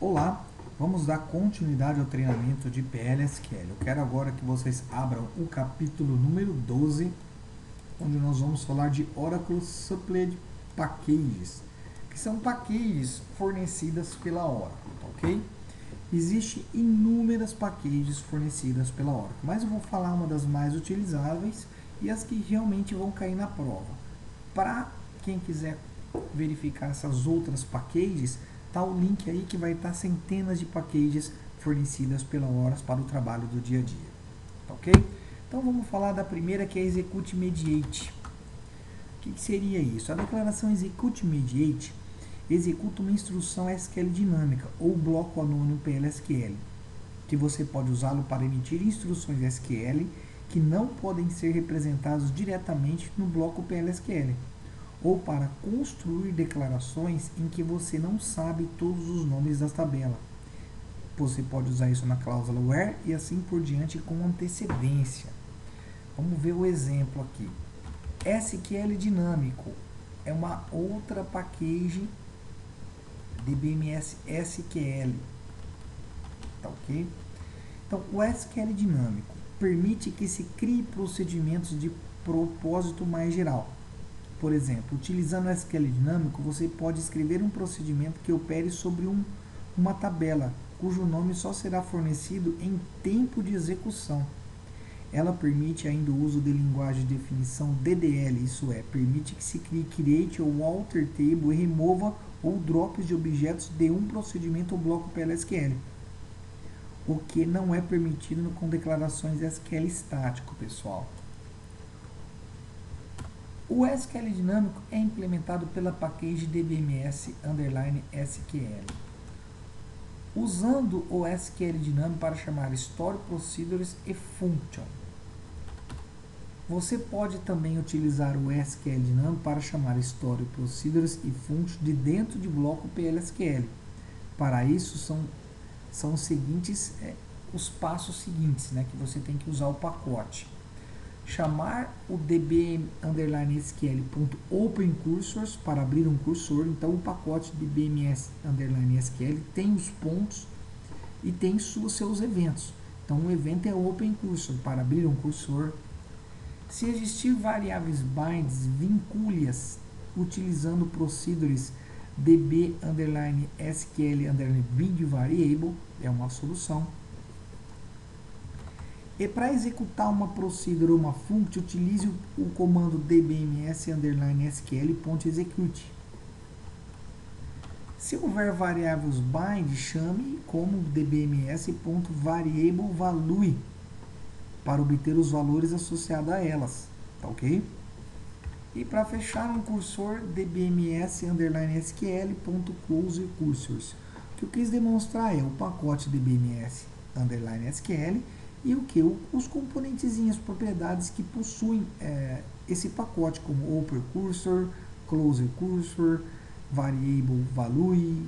Olá, vamos dar continuidade ao treinamento de PL/SQL. Eu quero agora que vocês abram o capítulo número 12, onde nós vamos falar de Oracle Supplied Packages, que são packages fornecidas pela Oracle, ok? Existem inúmeras packages fornecidas pela Oracle, mas eu vou falar uma das mais utilizáveis e as que realmente vão cair na prova. Para quem quiser verificar essas outras packages, tá o link aí que vai estar centenas de packages fornecidas pela Oracle para o trabalho do dia a dia, tá ok? Então vamos falar da primeira, que é Execute Mediate. O que seria isso? A declaração Execute Mediate executa uma instrução SQL dinâmica ou bloco anônimo PL/SQL, que você pode usá-lo para emitir instruções SQL que não podem ser representadas diretamente no bloco PL/SQL, ou para construir declarações em que você não sabe todos os nomes das tabelas. Você pode usar isso na cláusula where e assim por diante com antecedência. Vamos ver o exemplo aqui. SQL dinâmico é uma outra package de DBMS SQL, tá ok? Então, o SQL dinâmico permite que se crie procedimentos de propósito mais geral. Por exemplo, utilizando o SQL dinâmico, você pode escrever um procedimento que opere sobre uma tabela, cujo nome só será fornecido em tempo de execução. Ela permite ainda o uso de linguagem de definição DDL, isso é, permite que se crie create ou alter table e remova ou drops de objetos de um procedimento ou bloco PL/SQL, o que não é permitido com declarações SQL estático, pessoal. O SQL dinâmico é implementado pela package DBMS_SQL. Usando o SQL dinâmico para chamar Story Procedures e Function. Você pode também utilizar o SQL dinâmico para chamar Story Procedures e Function de dentro de bloco PL/SQL. Para isso são os seguintes, os passos seguintes, né, que você tem que usar o pacote. Chamar o db_SQL.openCursors para abrir um cursor. Então, o pacote dbms_SQL tem os pontos e tem seus eventos. Então, o evento é openCursor para abrir um cursor. Se existir variáveis binds, vincule-as utilizando procedures db_SQL_bind_variable, é uma solução. E para executar uma procedure ou uma function, utilize o comando dbms_SQL.execute. Se houver variáveis bind, chame como dbms.variableValue para obter os valores associados a elas, tá ok? E para fechar um cursor, dbms_SQL.closeCursors. O que eu quis demonstrar é o pacote dbms_SQL e o que? Os componentezinhos, propriedades que possuem esse pacote, como openCursor, closeCursor, variableValue,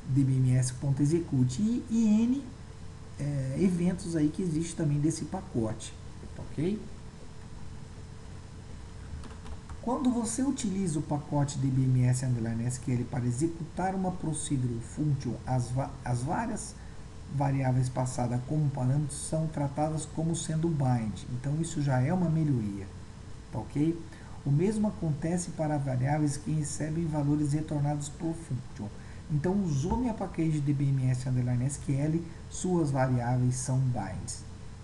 dbms.execute e N eventos aí que existe também desse pacote, ok? Quando você utiliza o pacote dbms_SQL para executar uma procedure function, as várias variáveis passadas como parâmetros são tratadas como sendo bind. Então isso já é uma melhoria, ok? O mesmo acontece para variáveis que recebem valores retornados por function. Então usou minha package dbms_SQL, suas variáveis são binds,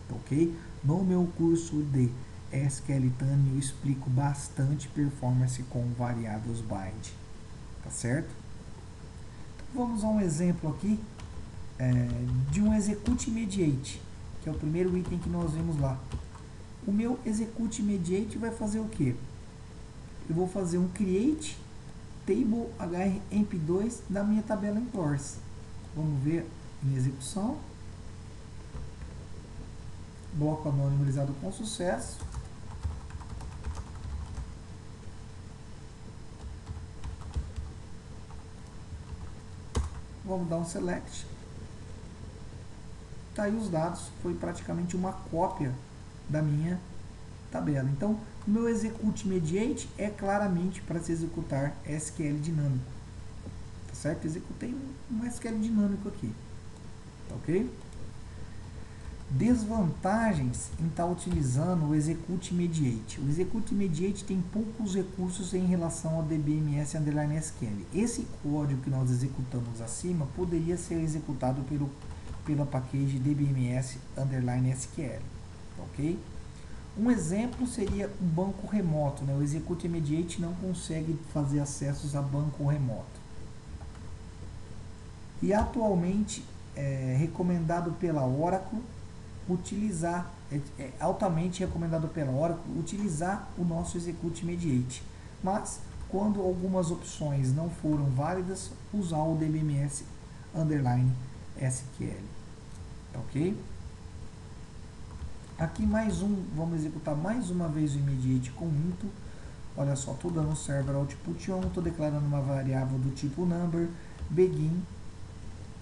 ok? No meu curso de SQL Tani eu explico bastante performance com variáveis bind, tá certo? Então, vamos a um exemplo aqui de um Execute Mediate, que é o primeiro item que nós vimos lá. O meu Execute Mediate vai fazer o que? Eu vou fazer um Create Table HRMP2 da minha tabela Employers. Vamos ver em execução. Bloco anonimizado com sucesso. Vamos dar um Select. Tá aí os dados, foi praticamente uma cópia da minha tabela. Então, o meu Execute Mediate é claramente para se executar SQL dinâmico. Tá certo? certo? Executei um SQL dinâmico aqui, ok? Desvantagens em estar utilizando o Execute Immediate. O Execute Immediate tem poucos recursos em relação ao DBMS_SQL. Esse código que nós executamos acima poderia ser executado pela package DBMS_SQL, ok? Um exemplo seria um banco remoto, né? O Execute Immediate não consegue fazer acessos a banco remoto. E atualmente é recomendado pela Oracle utilizar, é altamente recomendado pela Oracle utilizar o nosso Execute Immediate, mas quando algumas opções não foram válidas, usar o DBMS_SQL, ok? Aqui mais vamos executar mais uma vez o Immediate com into. Olha só, estou dando o server output on, estou declarando uma variável do tipo number, begin,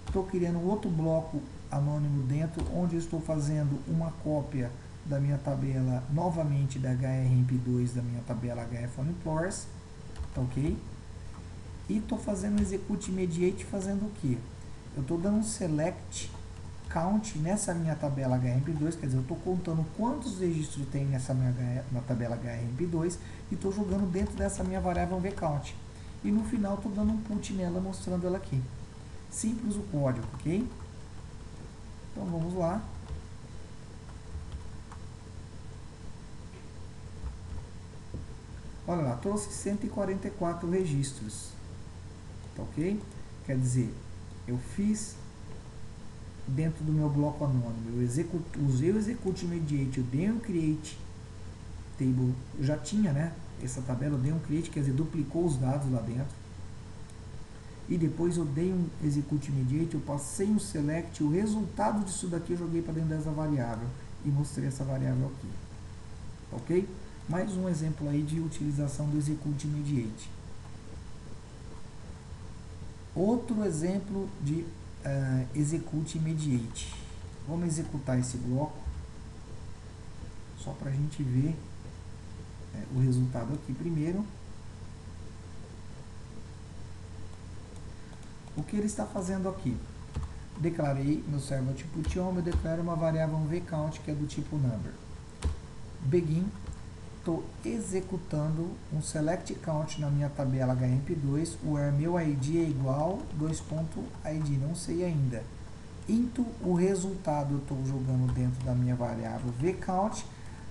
estou criando um outro bloco anônimo dentro, onde eu estou fazendo uma cópia da minha tabela, novamente da HRMP2, da minha tabela HFOnEmplorers, ok? E estou fazendo o Execute Immediate fazendo o que? Eu estou dando um select count nessa minha tabela HRMP2, quer dizer, eu estou contando quantos registros tem na tabela HRMP2 e estou jogando dentro dessa minha variável vCount. E no final estou dando um put nela, mostrando ela aqui. Simples o código, ok? Então vamos lá. Olha lá, trouxe 144 registros, tá ok? Quer dizer, eu fiz dentro do meu bloco anônimo, usei o Execute Immediate, eu dei um create table, já tinha, né, essa tabela, eu dei um create, quer dizer, duplicou os dados lá dentro, e depois eu dei um Execute Immediate, eu passei um select, o resultado disso daqui eu joguei para dentro dessa variável, e mostrei essa variável aqui, ok? Mais um exemplo aí de utilização do Execute Immediate. Outro exemplo de Execute Immediate. Vamos executar esse bloco, só para a gente ver o resultado aqui primeiro. O que ele está fazendo aqui? Declarei no server output on, eu declaro uma variável vCount que é do tipo number. Begin, estou executando um select count na minha tabela HMP2, where meu ID é igual, .id, não sei ainda. Into, o resultado eu estou jogando dentro da minha variável vCount,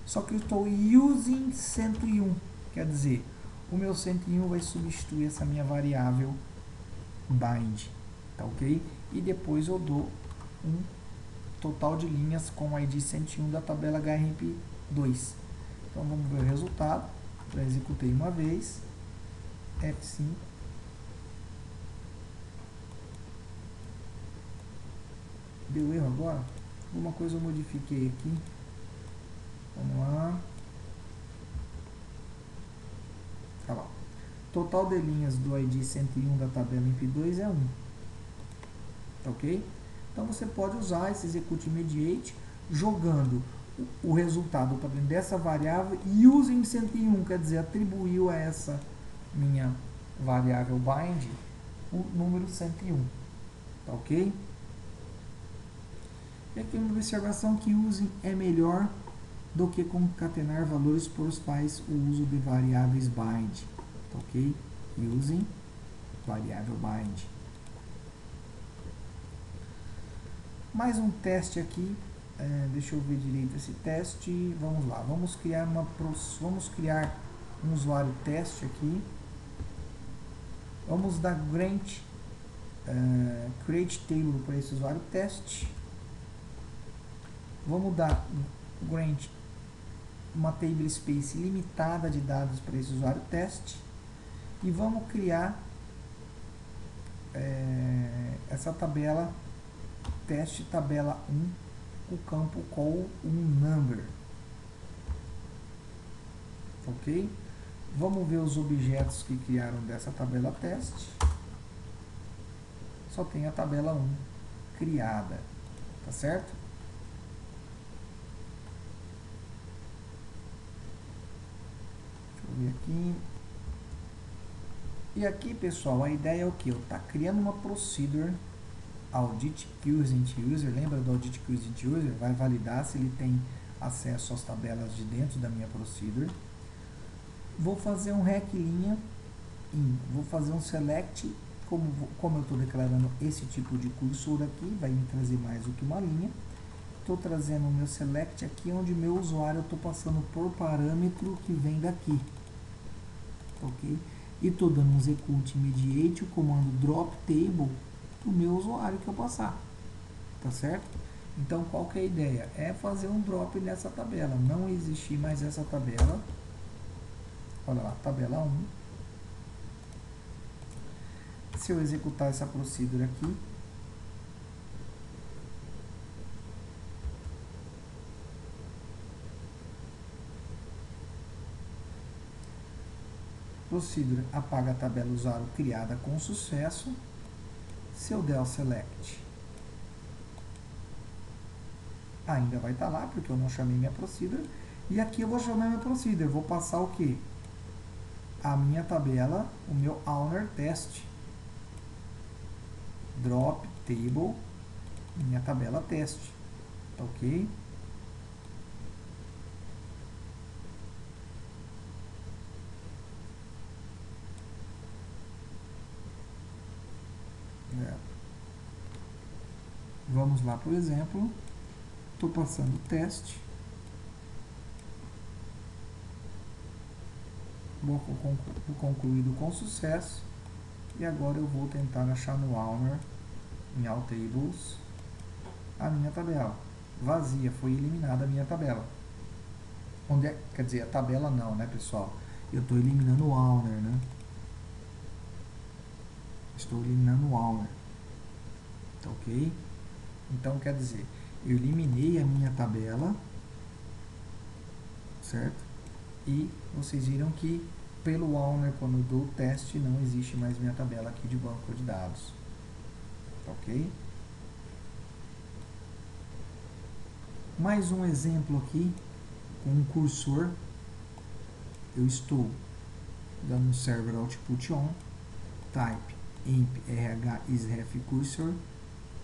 só que eu estou using 101, quer dizer, o meu 101 vai substituir essa minha variável bind, tá ok? E depois eu dou um total de linhas com o ID 101 da tabela HRMP2. Então vamos ver o resultado. Já executei uma vez, F5. Deu erro agora? Alguma coisa eu modifiquei aqui. Vamos lá. Tá lá. Total de linhas do ID 101 da tabela MP2 é 1. Tá ok? Então você pode usar esse Execute Immediate jogando o resultado para dentro dessa variável e using 101, quer dizer, atribuiu a essa minha variável bind o número 101. Tá ok? E aqui uma observação que using é melhor do que concatenar valores por os quais o uso de variáveis bind. Tá ok? Using variável bind. Mais um teste aqui. Deixa eu ver direito esse teste. Vamos lá. Vamos criar um usuário teste aqui. Vamos dar grant create table para esse usuário teste. Vamos dar grant uma table space limitada de dados para esse usuário teste. E vamos criar essa tabela teste tabela 1, o campo call number. Ok? Vamos ver os objetos que criaram dessa tabela teste. Só tem a tabela 1 criada, tá certo? Deixa eu ver aqui. E aqui, pessoal, a ideia é o que? Eu estou criando uma procedure audit current user. Lembra do audit current user? Vai validar se ele tem acesso às tabelas de dentro da minha procedure. Vou fazer um rec linha, vou fazer um select. Como eu estou declarando esse tipo de cursor aqui, vai me trazer mais do que uma linha. Estou trazendo o meu select aqui, onde meu usuário eu estou passando por parâmetro que vem daqui. Ok? E estou dando um execute immediate, o comando drop table do meu usuário que eu passar. Tá certo? Então, qual que é a ideia? É fazer um drop nessa tabela. Não existir mais essa tabela. Olha lá, tabela 1. Se eu executar essa procedure aqui, procedure apaga a tabela usuário criada com sucesso. Se eu der o select, ainda vai estar lá, porque eu não chamei minha procedure. E aqui eu vou chamar minha procedure. Vou passar o que? A minha tabela, o meu owner test. Drop table, minha tabela teste. Ok? Vamos lá, por exemplo. Estou passando o teste. Vou concluído com sucesso. E agora eu vou tentar achar no owner, em all tables, a minha tabela. Vazia, foi eliminada a minha tabela. Onde é, quer dizer, a tabela não, né, pessoal? Eu estou eliminando o owner, né? Estou eliminando o owner. Tá ok? Então, quer dizer, eu eliminei a minha tabela, certo? E vocês viram que pelo owner, quando eu dou o teste, não existe mais minha tabela aqui de banco de dados. Ok? Mais um exemplo aqui, com um cursor. Eu estou dando um server output on, type emp rh isref cursor,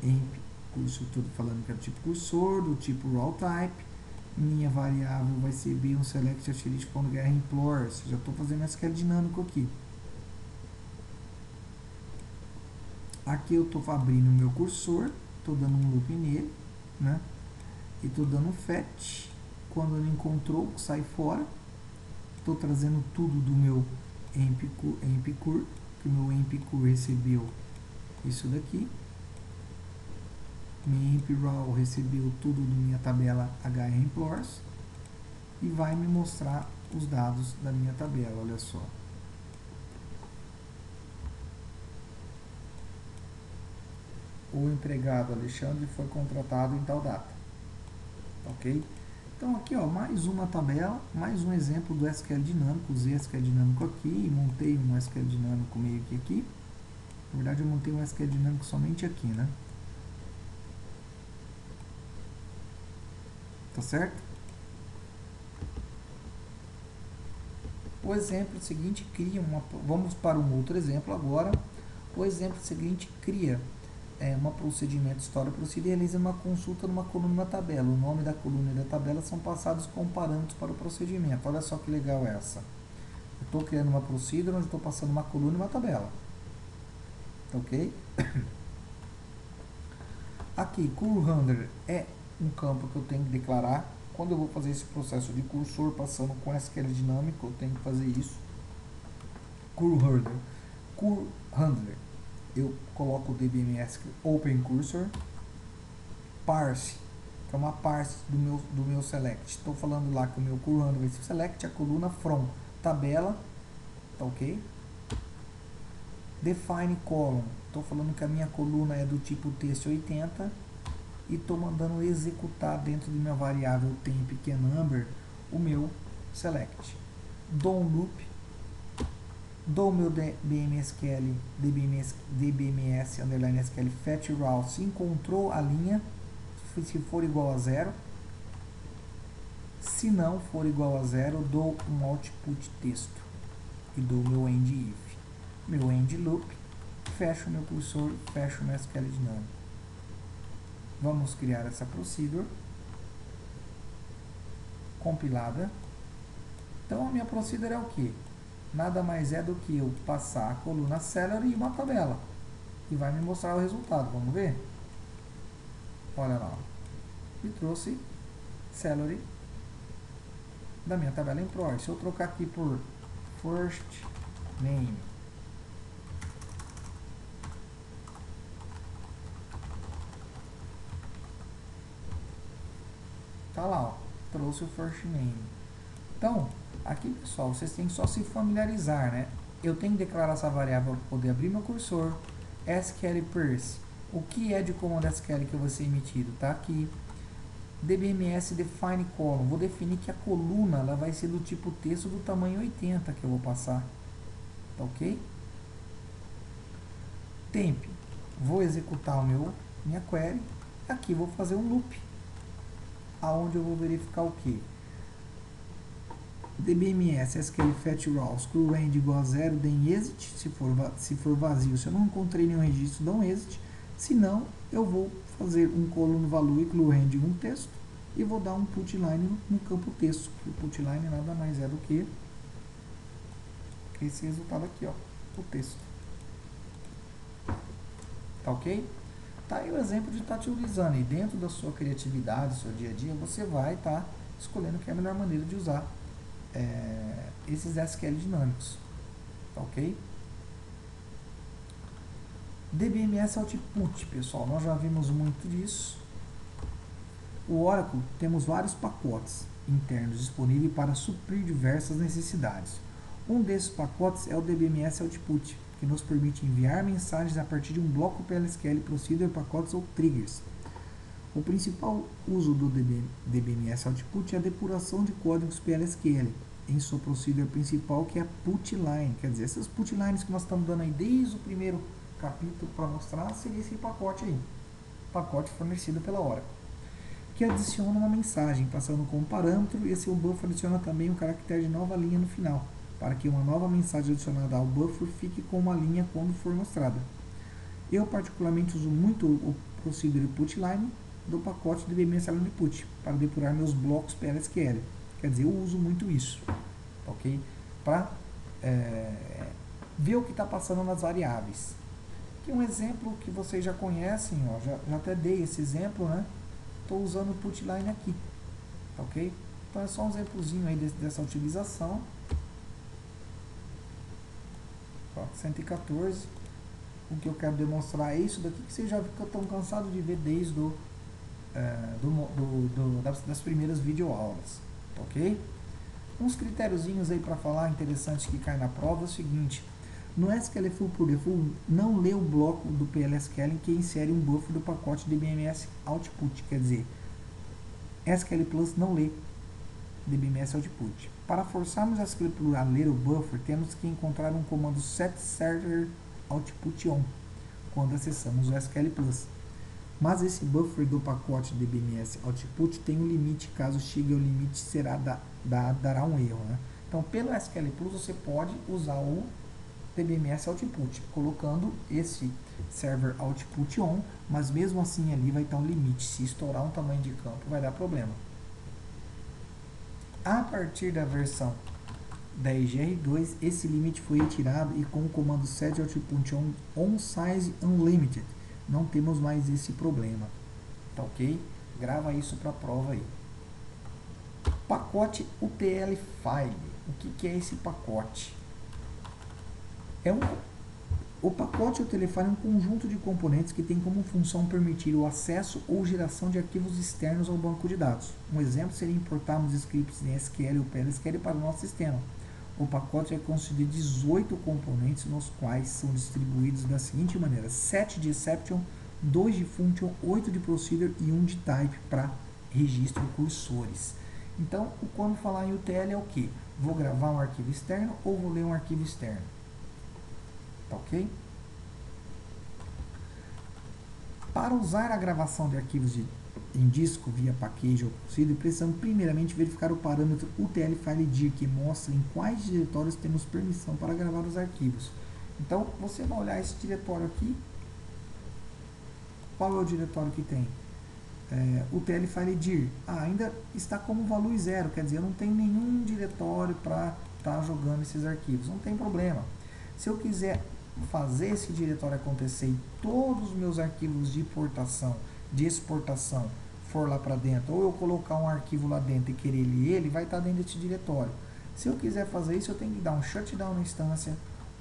emp cursor, estou falando que é do tipo cursor, do tipo raw type. Minha variável vai ser b um select implore, ou seja, estou fazendo SQL dinâmico aqui. Aqui eu estou abrindo o meu cursor, estou dando um loop nele, né? E estou dando fetch. Quando ele encontrou, sai fora. Estou trazendo tudo do meu empcur, que o meu empcur recebeu isso daqui. Meu empraw recebeu tudo da minha tabela hremplores e vai me mostrar os dados da minha tabela, olha só. O empregado Alexandre foi contratado em tal data. Ok? Então aqui, ó, mais uma tabela, mais um exemplo do SQL dinâmico. Usei SQL dinâmico aqui e montei um SQL dinâmico meio que aqui. Na verdade, eu montei um SQL dinâmico somente aqui, né? Tá certo? O exemplo seguinte cria uma... Vamos para um outro exemplo agora. O exemplo seguinte cria uma procedimento história procedure e realiza uma consulta numa coluna e uma tabela. O nome da coluna e da tabela são passados como parâmetros para o procedimento. Olha só que legal essa. Eu estou criando uma procedure onde estou passando uma coluna e uma tabela. Ok? Aqui, curRandler é um campo que eu tenho que declarar. Quando eu vou fazer esse processo de cursor passando com SQL dinâmico, eu tenho que fazer isso. curRandler. Eu coloco o dbms open cursor, parse, que é uma parse do meu select. Estou falando lá que o meu currandler vai ser select a coluna from tabela, tá ok? Define column, estou falando que a minha coluna é do tipo texto 80 e estou mandando executar dentro de minha variável temp, que é number, o meu select. Dou um loop, dou o meu dbmsql, dbms underline SQL fetch raw, se encontrou a linha, se for igual a 0. Se não for igual a 0, dou um output texto e dou o meu end if. meu end loop, fecho meu cursor, fecho meu SQL dinâmico. Vamos criar essa procedure compilada. Então a minha procedure é o que? Nada mais é do que eu passar a coluna salary e uma tabela. E vai me mostrar o resultado. Vamos ver? Olha lá. Me trouxe salary da minha tabela employer. Se eu trocar aqui por first name, tá lá, ó, trouxe o first name. Então, aqui pessoal, vocês têm que só se familiarizar, né? Eu tenho que declarar essa variável para poder abrir meu cursor. SQL parse, o que é de comando SQL que eu vou ser emitido? Tá aqui. DBMS define column, vou definir que a coluna ela vai ser do tipo texto do tamanho 80 que eu vou passar. Tá ok? Temp, vou executar minha query. Aqui vou fazer um loop, aonde eu vou verificar o que? DBMS SQL fetch raw screw end igual a 0, then exit. Se for vazio, se eu não encontrei nenhum registro, dá um exit. Se não, eu vou fazer um column value include end um texto e vou dar um put line no campo texto. O put line nada mais é do que esse resultado aqui, ó, o texto. Tá ok? Tá aí o exemplo de estar te utilizando, e dentro da sua criatividade, do seu dia a dia, você vai estar escolhendo que é a melhor maneira de usar esses SQL dinâmicos. Tá ok? DBMS Output, pessoal, nós já vimos muito disso. O Oracle, temos vários pacotes internos disponíveis para suprir diversas necessidades. Um desses pacotes é o DBMS Output, que nos permite enviar mensagens a partir de um bloco PLSQL Procedure, pacotes ou triggers. O principal uso do DBMS Output é a depuração de códigos PLSQL em sua procedure principal, que é a put line. Quer dizer, essas put lines que nós estamos dando aí desde o primeiro capítulo para mostrar, seria esse pacote aí, pacote fornecido pela Oracle, que adiciona uma mensagem passando como parâmetro, e esse buffer adiciona também um caractere de nova linha no final, para que uma nova mensagem adicionada ao buffer fique com uma linha quando for mostrada. Eu particularmente uso muito o procedure put line do pacote de DBMS Output para depurar meus blocos PLSQL. Quer dizer, eu uso muito isso, ok? Para ver o que está passando nas variáveis. Aqui um exemplo que vocês já conhecem, ó, já até dei esse exemplo, né? Estou usando o put line aqui, ok? Então é só um exemplozinho aí dessa utilização. Ó, 114. O que eu quero demonstrar é isso daqui que vocês já estão cansados de ver desde das primeiras videoaulas, ok? Uns critériozinhos aí para falar interessantes que caem na prova é o seguinte: no SQL Full por Default, não lê o bloco do PLSQL que insere um buffer do pacote DBMS Output, quer dizer, SQL Plus não lê DBMS Output. Para forçarmos a SQL Plus a ler o buffer, temos que encontrar um comando set server output on quando acessamos o SQL Plus. Mas esse buffer do pacote DBMS Output tem um limite, caso chegue ao limite dará um erro, né? Então pelo SQL Plus você pode usar o DBMS Output, colocando esse server output on, mas mesmo assim ali vai estar um limite. Se estourar um tamanho de campo vai dar problema. A partir da versão 10GR2, esse limite foi retirado e com o comando set output on size unlimited não temos mais esse problema. Tá ok? Grava isso para a prova aí. Pacote UTL File. O que é esse pacote? O pacote UTL File é um conjunto de componentes que tem como função permitir o acesso ou geração de arquivos externos ao banco de dados. Um exemplo seria importarmos scripts em SQL ou PLSQL para o nosso sistema. O pacote é constituído de 18 componentes, nos quais são distribuídos da seguinte maneira: 7 de exception, 2 de function, 8 de procedure e 1 de type para registro cursores. Então, quando falar em UTL é o que? Vou gravar um arquivo externo ou vou ler um arquivo externo. Tá ok? Para usar a gravação de arquivos em disco via package ou procedure, precisamos primeiramente verificar o parâmetro UTL-FileDir, que mostra em quais diretórios temos permissão para gravar os arquivos. Então, você vai olhar esse diretório aqui. Qual é o diretório que tem? O TL file dir. Ainda está como valor 0, quer dizer, eu não tenho nenhum diretório para estar jogando esses arquivos. Não tem problema. Se eu quiser fazer esse diretório acontecer e todos os meus arquivos de importação, de exportação for lá para dentro, ou eu colocar um arquivo lá dentro e querer ler ele, vai estar dentro desse diretório. Se eu quiser fazer isso, eu tenho que dar um shutdown na instância,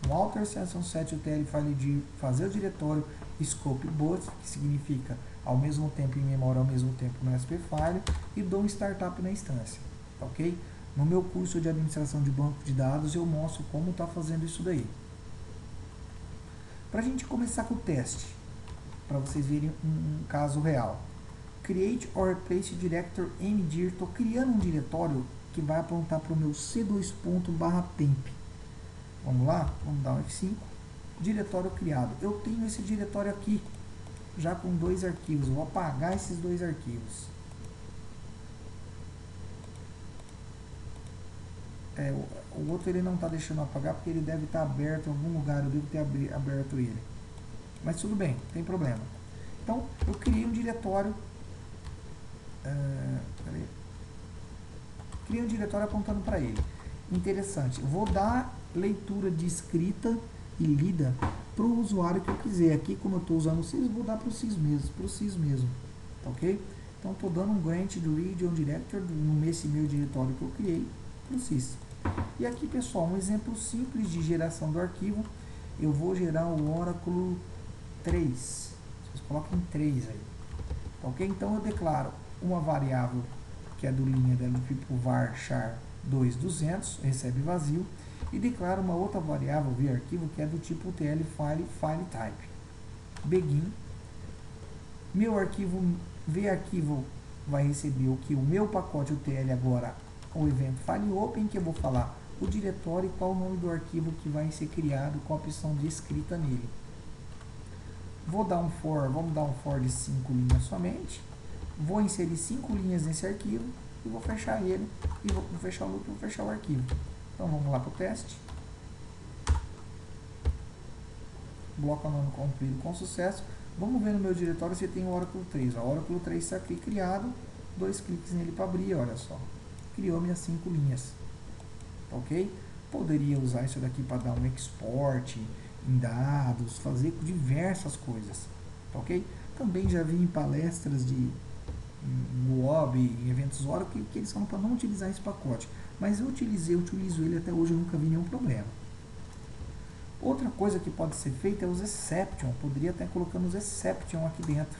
um alter session set UTL file dir, fazer o diretório scope boot, que significa ao mesmo tempo em memória, ao mesmo tempo no SP file, e dou um startup na instância, tá ok? No meu curso de administração de banco de dados eu mostro como está fazendo isso daí. Para a gente começar com o teste, para vocês verem um caso real. Create or replace director mdir. Estou criando um diretório que vai apontar para o meu c2.temp. Vamos lá? Vamos dar um F5. Diretório criado. Eu tenho esse diretório aqui, já com 2 arquivos. Eu vou apagar esses 2 arquivos. O outro ele não está deixando apagar porque ele deve estar aberto em algum lugar. Eu devo ter aberto ele. Mas tudo bem, não tem problema. Então, eu criei um diretório. Criei um diretório apontando para ele. Interessante. Eu vou dar leitura de escrita e lida para o usuário que eu quiser. Aqui, como eu estou usando o sys, vou dar para o sys mesmo. Tá ok? Então, estou dando um grant do read on director nesse meu diretório que eu criei para o sys. E aqui, pessoal, um exemplo simples de geração do arquivo. Eu vou gerar o Oracle 3. Vocês coloquem 3 aí. Tá ok? Então, eu declaro uma variável que é do linha do tipo var char 2200, recebe vazio, e declaro uma outra variável via arquivo que é do tipo tl file type. Begin. Meu arquivo arquivo vai receber o que o meu pacote UTL agora, o evento file open, que eu vou falar o diretório e qual o nome do arquivo que vai ser criado com a opção de escrita nele. Vou dar um for, vamos dar um for de 5 linhas somente. Vou inserir 5 linhas nesse arquivo e vou fechar ele, e vou fechar o loop e vou fechar o arquivo. Então vamos lá para o teste. Bloco anônimo concluído com sucesso. Vamos ver no meu diretório se tem o Oracle 3. O Oracle 3 está aqui criado, 2 cliques nele para abrir, olha só. Criou minhas 5 linhas. Tá ok? Poderia usar isso daqui para dar um export em dados, fazer diversas coisas. Tá ok? Também já vi em palestras de Web, em eventos Oracle, que eles falam para não utilizar esse pacote. Mas eu utilizo ele até hoje, eu nunca vi nenhum problema. Outra coisa que pode ser feita é os exception. Poderia até colocando os exception aqui dentro.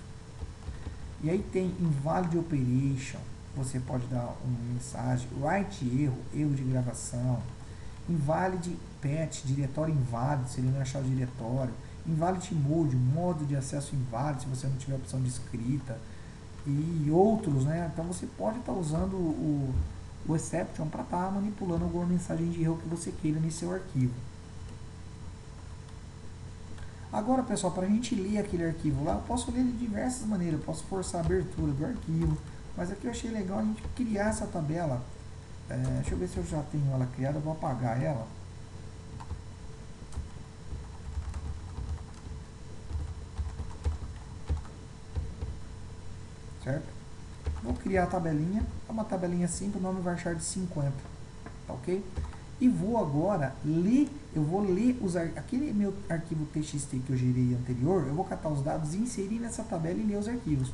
E aí tem invalid operation. Você pode dar uma mensagem, write erro de gravação, invalid patch, diretório inválido, se ele não achar o diretório, invalid mode, modo de acesso inválido, se você não tiver opção de escrita, e outros, né? Então você pode estar usando o exception para estar manipulando alguma mensagem de erro que você queira nesse seu arquivo. Agora, pessoal, para a gente ler aquele arquivo lá, eu posso ler de diversas maneiras. Eu posso forçar a abertura do arquivo, mas aqui eu achei legal a gente criar essa tabela. Deixa eu ver se eu já tenho ela criada, eu vou apagar ela. Certo? Vou criar a tabelinha, é uma tabelinha simples, o nome vai achar de 50, tá ok? E vou agora ler, eu vou ler aquele meu arquivo txt que eu gerei anterior, eu vou catar os dados e inserir nessa tabela e ler os arquivos.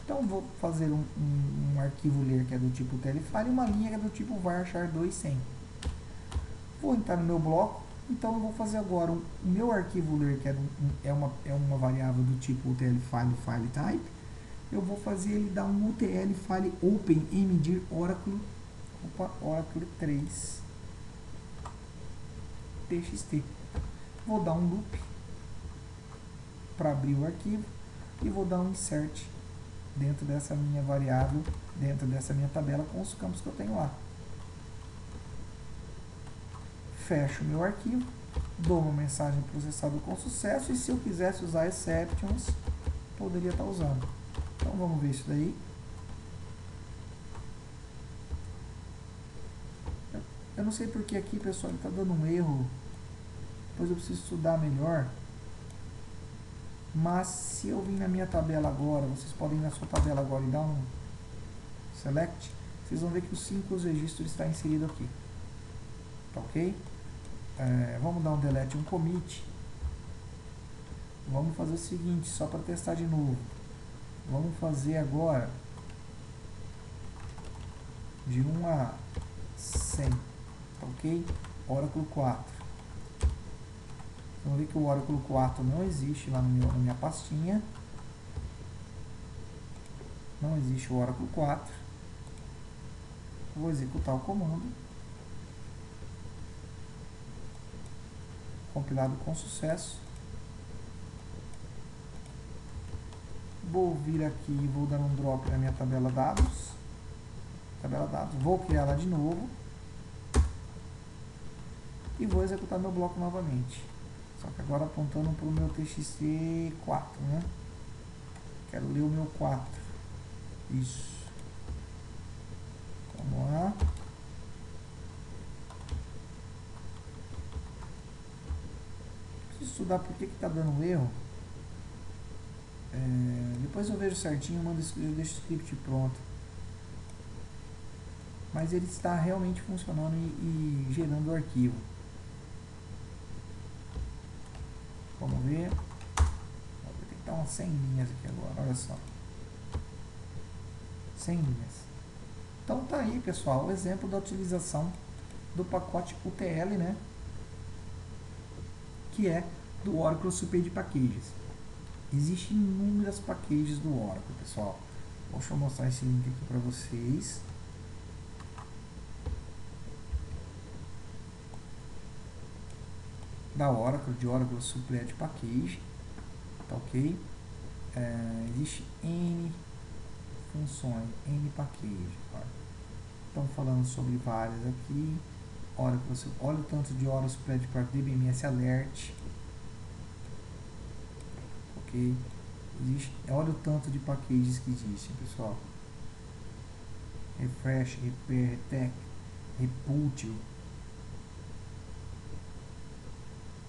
Então vou fazer um arquivo ler que é do tipo tlfile e uma linha que é do tipo varchar 200. Vou entrar no meu bloco, então eu vou fazer agora o meu arquivo ler que é uma variável do tipo tlfile file type. Eu vou fazer ele dar um UTL file open mdir Oracle 3 txt. Vou dar um loop para abrir o arquivo e vou dar um insert dentro dessa minha variável, dentro dessa minha tabela com os campos que eu tenho lá. Fecho o meu arquivo, dou uma mensagem processado com sucesso e se eu quisesse usar exceptions, poderia estar usando. Então vamos ver isso daí. Eu não sei porque aqui, pessoal, ele está dando um erro. Depois eu preciso estudar melhor. Mas se eu vir na minha tabela agora, vocês podem ir na sua tabela agora e dar um select, vocês vão ver que os 5 registros está inserido aqui. Tá ok? Vamos dar um delete, um commit. Vamos fazer o seguinte, só para testar de novo. Vamos fazer agora de 1 a 100, tá ok? Oracle 4. Vamos ver que o Oracle 4 não existe lá na minha pastinha. Não existe o Oracle 4. Vou executar o comando. Compilado com sucesso. Vou vir aqui e vou dar um drop na minha tabela dados. Vou criar ela de novo. E vou executar meu bloco novamente. Só que agora apontando para o meu TXT4, né? Quero ler o meu 4. Isso. Vamos lá. Preciso estudar por que está dando erro. Depois eu vejo certinho, eu deixo o script pronto. Mas ele está realmente funcionando e gerando o arquivo. Vamos ver. Vou ter que dar umas 100 linhas aqui agora, olha só. 100 linhas. Então tá aí, pessoal, o exemplo da utilização do pacote UTL, né? Que é do Oracle Supply Packages. Existem inúmeras packages do Oracle, pessoal. Deixa eu mostrar esse link aqui para vocês. Da Oracle, de Oracle Supply Package, tá ok? Existe N funções, N package. Estão falando sobre várias aqui. Oracle, olha o tanto de Oracle Supply para DBMS Alert. Ok? Olha o tanto de packages que existem, pessoal. Refresh, Repair, Retech, Reputio.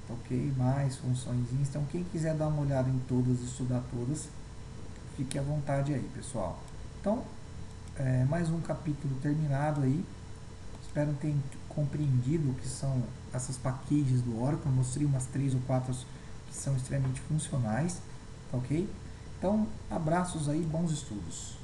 Ok? Mais funções. Então, quem quiser dar uma olhada em todas, estudar todas, fique à vontade aí, pessoal. Então, mais um capítulo terminado aí. Espero ter compreendido o que são essas packages do Oracle. Mostrei umas 3 ou 4 que são extremamente funcionais. Ok? Então, abraços aí, bons estudos.